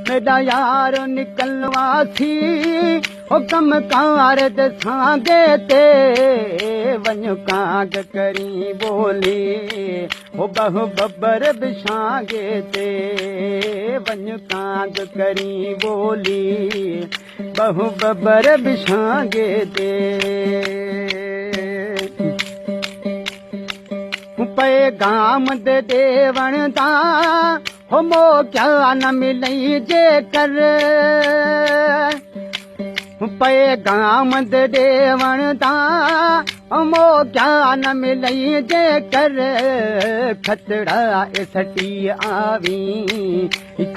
मेरा यार निकलवासी हो कम कार दसांगे ते वञ काग करी बोली हो बहु बबर बिछांगे ते वञ काग करी बोली बहु बबर बिछांगे ते पैगाम दे देवण दा हो मो क्या न मिलई जे कर पैगाम दे देवण दा हो मो क्या न मिलई जे कर खतड़ा ए सटी आवी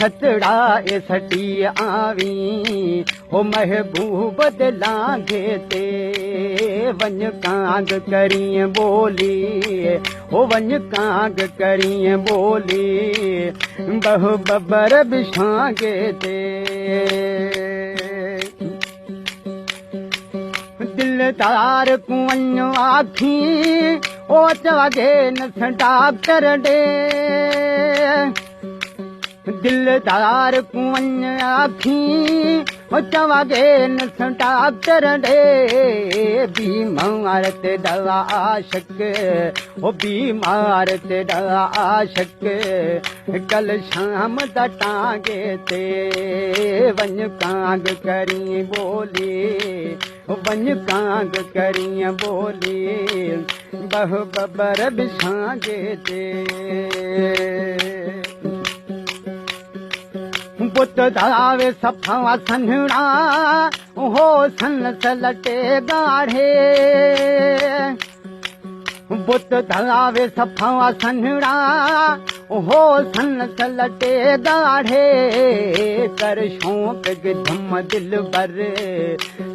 खतड़ा ए सटी आवी हो महबूब दे लांघे ते वञ कांग करी बोली हो वञ कांग करी बोली बहु बबर बिछांगे ते दिलदार कुंवण आखी ओ चवागे न डॉक्टर डे दिलदार कुंवण आखी ओ चवागे न डॉक्टर डे बीमार ते दवा आशक ओ बीमार ते दवा आशक कल शाम दा टांगे ते वञ कांग करी बोली वञ कांग करी बोली बहु बबर बिछांगे ते पुत दावे सफा सन्हड़ा हो सन सलटे गाढ़े पुत दावे सफा सन्हड़ा हो सन सलटे गाढ़े कर शौक गिधम दिल बर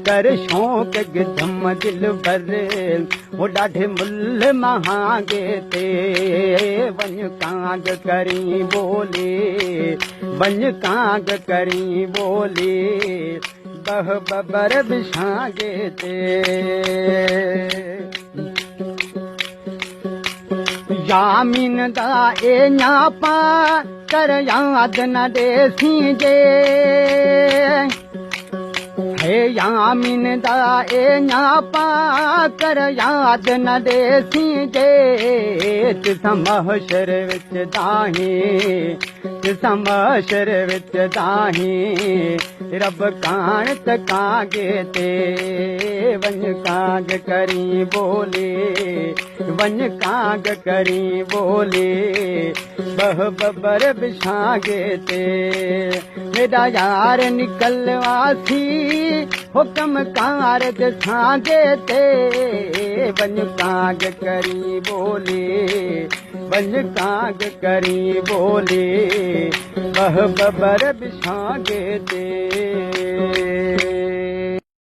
कर शौक गिधम दिल बर वो ॾाढे मुल महांगे ते वञ कांग करी बोली वञ कांग करी बोली बह बबर बिछांगे ते यामीन दा ए न्यापा कर याद न देसी जे हे यामीन दा ए न्यापा कर याद न देसी जे तिसां महशर विच दाही तिसां महशर विच दाही रब कान तकांगे ते वञ कांग करी बोले वञ कांग करी बोले बह बबर बिछांगे ते मेरा यार निकलवासी हुक्म कार दसांगे ते वञ कांग करी बोले वञ कांग करी बोले बह बबर बिछांगे ते